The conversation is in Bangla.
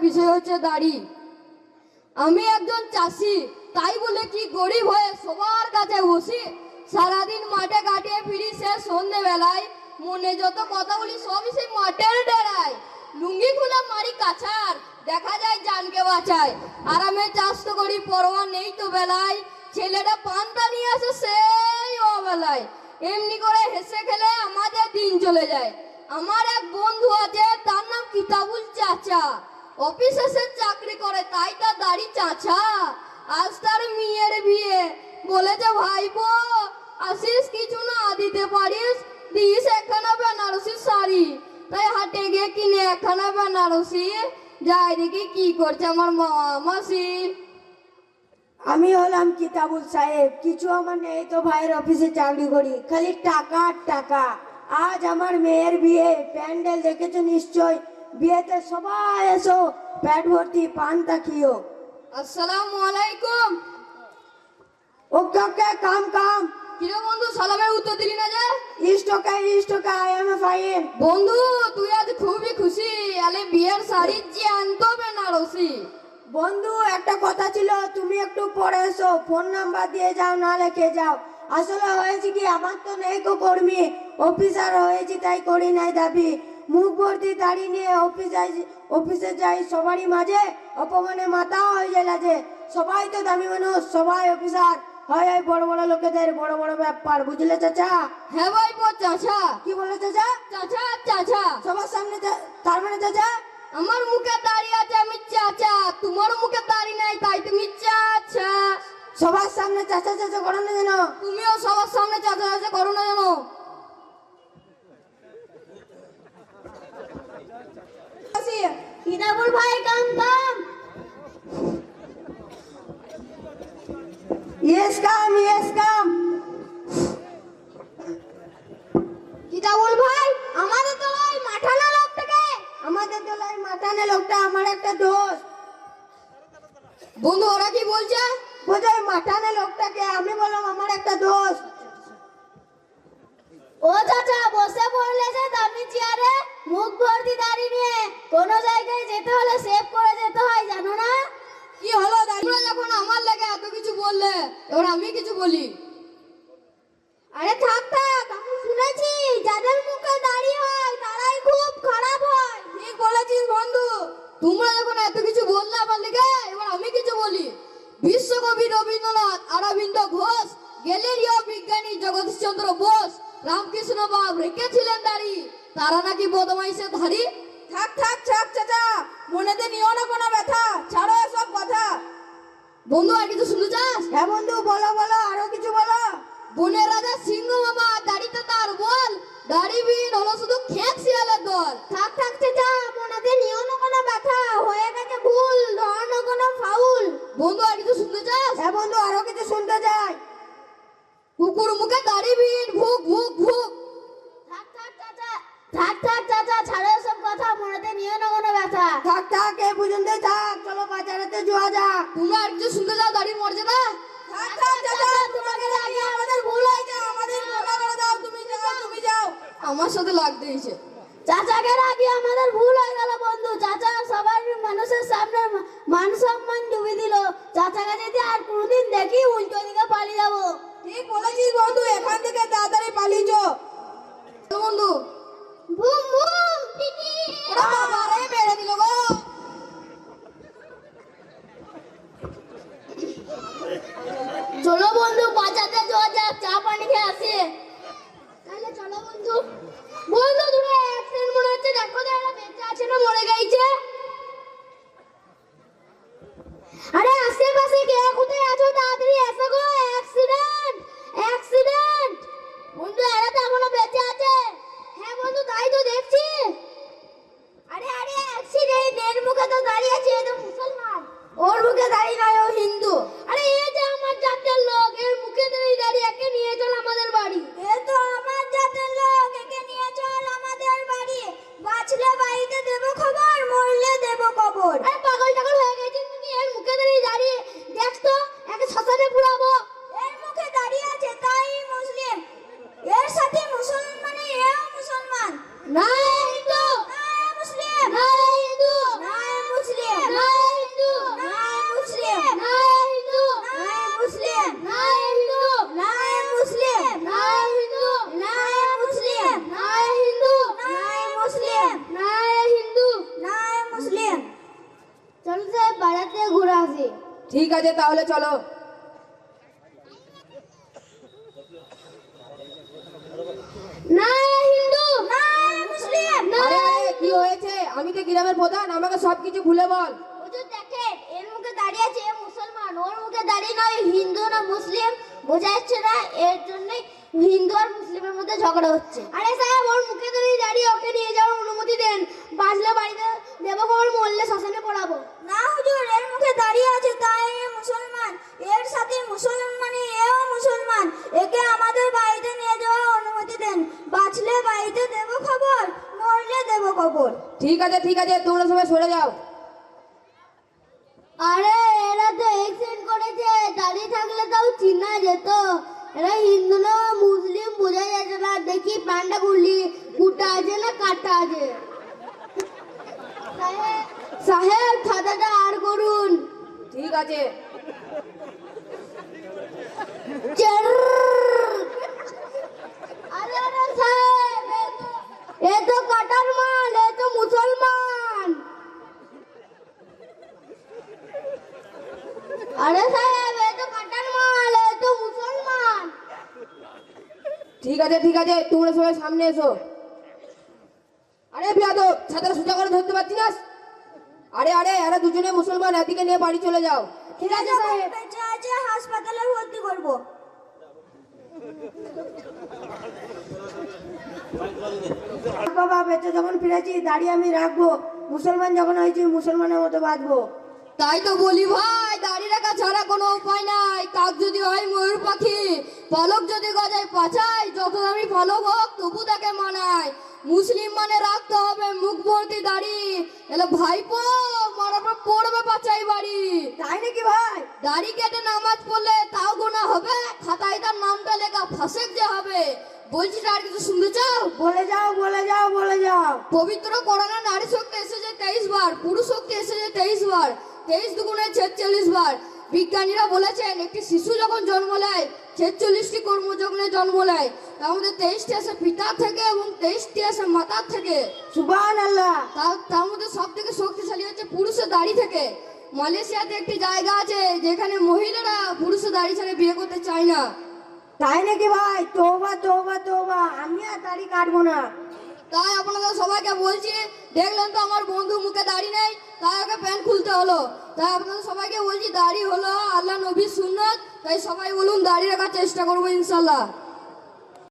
বিষয় হচ্ছে দাড়ি। আমি একজন চাষি, তাই বলে কি গরিব হয়ে সবার কাছে বসি? সারাদিন মাঠে কাটিয়ে ফিরি, সে সন্ধে বেলায় মনে যত কথা বলি সবই সেই মাঠের ডেরায়। লুঙ্গি খুলে মারি কাছার, দেখা যায় জানকে বাঁচায়। আরামে চাষ তো করি, পরোয়া নেই তো বেলায়। ছেলেটা পান্তা নিয়ে আসে সেই অবেলায়। এমনি করে হেসে খেলে আমাদের দিন চলে যায়। আমার এক বন্ধু আছে, তার নাম কিতাবুল চাচা। অফিসে সে চাকরি করে, তাই তার দাড়ি চাচা। আজ তার মেয়ের বিয়ে, বলেছে ভাইপো আসিস, কিছু না দিতে পারিস, দিস একখানা বেনারসি শাড়ি। তাই হাটে গিয়ে কিনে একখানা বেনারসি, যাই দেখি কি করছে আমার মামা মাসি। আমি হলাম কিতাবুল সাহেব, কিছু আমার নেই তো, ভাইয়ের অফিসে চাকরি করি, খালি টাকা আর টাকা। আজ আমার মেয়ের বিয়ে, প্যান্ডেল দেখেছো নিশ্চয়, বিয়েতে সবাই এসো, পেট ভর্তি পান্তা খেও। আসসালামু আলাইকুম। ওকে ওকে, কাম কাম। কিরে বন্ধু, সালামের উত্তর দিলি না যে? ইস্টোকা আই এম এ ফাইন। বন্ধু তুই আজ খুবই খুশি, আলে বিয়ের শাড়ি জ্যান্ত বেনারসি। বন্ধু একটা কথা ছিল, তুমি একটু পরে এসো, ফোন নাম্বার দিয়ে যাও, না লেখে যাও। আসলে হয়েছে কি, আমার তো নেই কো কর্মী, অফিসার হয়েছি তাই করি নাই দাবি। মুখ ভর্তি দাড়ি নিয়ে অফিসে যাই, সবারই মাঝে অপমানে মাথা হয়ে যায় লাজে। সবাই তো দামি মানুষ, সবাই অফিসার হয়, হয় বড় বড় লোকেদের বড় বড় ব্যাপার, বুঝলে চাচা? হ্যাঁ ভাই বো চাচা। কি বলে চাচা? চাচা চাচা। সবার সামনে তার মানে চাচা? আমার মুখে দাড়ি আছে, আমি চাচা। তোমার মুখে দাড়ি নাই, তাই তুমি চাচা। সবার সামনে চাচা চাচা করো না যেন। তুমিও সবার সামনে চাচা চাচা করো না জানো। কিতাবুল ভাই কাম কাম। Yes come yes come. কিতাবুল ভাই, আমাদের দলাই মাঠানা লোকটাকে। আমাদের দলাই মাঠানা লোকটা আমার একটা দোস্ত। বন্ধু ওরা কি বলছে? বলছে ওই মাঠানা লোকটাকে, আমি বললাম আমার একটা দোস্ত। ও চাচা বসে পড়লে যে দামি চেয়ারে, মুখ ভর্তি দাড়ি নিয়ে, কোন জায়গায় যেতে হলে সেভ করে যেতে হয়, জানো না? কি হলো, তোমরা যখন আমার লাগে এত কিছু বললে, এবার আমি কিছু বলি। আরে থাক থাক, আমি শুনেছি যাদের মুখে দাড়ি হয় তারাই খুব খারাপ হয়। ঠিক বলেছিস বন্ধু। তোমরা যখন এত কিছু বললে আমার লেগে, এবার আমি কিছু বলি। বিশ্বকবি রবীন্দ্রনাথ, অরবিন্দ ঘোষ, গ্যালিলিও বিজ্ঞানী জগদীশচন্দ্র বোস, রামকৃষ্ণ বাব রেখেছিলেন দাড়ি, তারা নাকি বদমাইশের ধারী। থাক থাক থাক চাচা, মনেতে নিও না কোনো ব্যথা, ছাড়ো এসব কথা। বন্ধু আর কিছু শুনতে চাস? হ্যাঁ বন্ধু বলো বলো, আরো কিছু বলো। বনের রাজা সিংহ মামা, দাড়িতে তার বল, দাড়িবিহীন হলো শুধু খেত শিয়ালের দল। থাক থাক চাচা, মনেতে নিও না কোনো ব্যথা, হয়ে গেছে ভুল, ধরো কোনো ফাউল। বন্ধু আর কিছু শুনতে চাস? হ্যাঁ বন্ধু, আরো কিছু শুনতে চাই। কুকুর মুখে দাড়িবিহীন, ভুক ভুক ভুক। থাক থাক চাচা, থাক থাক চাচা, ছাড়ো এসব কথা, মনেতে নিও না কোনো ব্যথা। থাক থাক, এই পর্যন্ত থাক, চলো বাজারেতে যাওয়া যাক। তোমরা আর কিছু শুনতে চাও দাড়ির মর্যাদা? থাক থাক চাচা, তোমাকে লাগিয়ে আমাদের ভুল হয়েছে, আমাদের ক্ষমা করে দাও, তুমি যাও তুমি যাও। আমার সাথে লাগতে এসে চাচাকে রাগিয়ে আমাদের ভুল হয়ে গেল বন্ধু। চাচা সবার মানুষের সামনে মান সম্মান ডুবি দিল। চাচাকে যদি আর কোনোদিন দেখি, উল্টো দিকে পালিয়ে যাবো। ঠিক বলেছিস বন্ধু, এখান থেকে তাড়াতাড়ি পালিয়ে যাও। বন্ধু। বুম বুম টিটি, ওরা বাবারে মেরে দিল গো। চলো বন্ধু, বাজাতে যাওয়া যাক, চা পানি খেয়ে আসি। তাহলে চলো বন্ধু। বন্ধু তুমি অ্যাক্সিডেন্ট মনে হচ্ছে, দেখো তো এরা বেঁচে আছে না মরে গেছে। আরে আশেপাশে কে কোথায় আছো, তাড়াতাড়ি এসো গো, অ্যাক্সিডেন্ট অ্যাক্সিডেন্ট। বন্ধু এরা তো এখনো বেঁচে আছে। হ্যাঁ বন্ধু, তাই তো দেখছি। আরে আরে অ্যাক্সিডেন্ট, এর মুখে তো দাঁড়িয়ে আছে, এ তো মুসলমান। ওর মুখে দাঁড়িয়ে নাই, ও হিন্দু। আরে এই যে আমার জাতের লোক, এর মুখে দাঁড়িয়ে, একে নিয়ে চল আমাদের বাড়ি। এ তো আমার জাতের লোক, একে নিয়ে চল আমাদের বাড়ি। বাঁচলে বাড়িতে দেবো খবর, মরলে থেকে ঘুরে আসি। ঠিক আছে তাহলে চলো। না এ হিন্দু, না এ মুসলিম, না আরে আরে কি হয়েছে? আমি তো গ্রামের প্রধান, আমাকে সবকিছু খুলে বল। হুজুর দেখেন, এর মুখে দাঁড়িয়ে আছে এ মুসলমান, ওর মুখে দাঁড়িয়ে নয় হিন্দু না মুসলিম বোঝা যাচ্ছে না, এর জন্যই হিন্দু আর মুসলিমের মধ্যে ঝগড়া হচ্ছে। আরে সাহেব, ওর মুখে দাঁড়িয়ে ওকে নিয়ে যাওয়ার অনুমতি দেন, বাঁচলে বাড়িতে দেবো খবর, মরলে শ্মশানে পড়াবো। না হুজুর, এর মুখে দাঁড়িয়ে আছে তাই এ মুসলমান, এর সাথে মুসলমানই এও মুসলমান, একে আমাদের বাড়িতে নিয়ে যাওয়ার অনুমতি দেন, বাঁচলে বাড়িতে দেব খবর, মরলে দেব খবর। ঠিক আছে ঠিক আছে, তোমরা সবাই সরে যাও। আরে এরা তো এক্সিডেন্ট করেছে, দাঁড়িয়ে থাকলে তাও চিনা যেত। এরা হিন্দু না মুসলিম বোঝা যাচ্ছে না, দেখি প্যান্টটা খুললি কুটা আছে না কাটা আছে। সাহেব, সাহেব ছাতাটা আর করুন। ঠিক আছে। চের। আরে আরে সাহেব, এ তো কাটার মাল, এ তো মুসলমান। আরে সাহেব, এ তো কাটার মাল, এ তো মুসলমান। ঠিক আছে ঠিক আছে, তোমরা সবাই সামনে এসো। আরে বিয়াদব, ছাতাটা সোজা করে ধরতে পারছি না? আরে আরে, এরা দুজনে মুসলমান, এদিকে নিয়ে বাড়ি চলে যাও। ঠিক আছে সাহেব। বেঁচে আছে, হাসপাতালে ভর্তি করব। বাবা বেঁচে যখন ফিরেছি দাড়ি আমি রাখবো, মুসলমান যখন হয়েছি মুসলমানের মতো বাঁচবো। তাই তো বলি ভাই, দাড়ি রাখা ছাড়া কোনো উপায় নাই। কাক যদি হয় ময়ূর পাখি, পলক যদি গজায় পাছায়, যত দামি পলক হোক তবু তাকে মানায়। মুসলিম মানে রাখতে হবে মুখ ভর্তি দাড়ি, এলে ভাইপো মারার পর পড়বে পাচাই বাড়ি। তাই নাকি ভাই? দাড়ি কেটে নামাজ পড়লে তাও গোনা হবে, খাতায় তার নামটা লেখা ফাঁসেক যে হবে। বলছি আর কিছু শুনতে চাও? বলে যাও বলে যাও বলে যাও। পবিত্র কোরআনে নারী শক্তি এসেছে 23 বার, পুরুষ শক্তি এসেছে 23 বার, 23 দুগুণে 46 বার। বিজ্ঞানীরা বলেছেন একটি শিশু যখন জন্ম নেয় 46টি কর্মযজ্ঞে জন্ম নেয়, তার মধ্যে 23টি আসে পিতার থেকে এবং 23টি আসে মাতার থেকে। সুবহানাল্লাহ। তার মধ্যে সব থেকে শক্তিশালী হচ্ছে পুরুষের দাড়ি থেকে। মালয়েশিয়াতে একটি জায়গা আছে যেখানে মহিলারা পুরুষের দাড়ি ছেড়ে বিয়ে করতে চায় না। তাই নাকি ভাই? তওবা তওবা তওবা, আমি আর দাড়ি কাটবো না। তাই আপনাদের সবাইকে বলছি, দেখলেন তো আমার বন্ধু মুখে দাড়ি নেই, তাই ওকে প্যান্ট খুলতে হলো। তাই আপনাদের সবাইকে বলছি, দাড়ি হলো আল্লাহ নবীর সুন্নত, তাই সবাই বলুন দাড়ি রাখার চেষ্টা করবো ইনশাল্লাহ।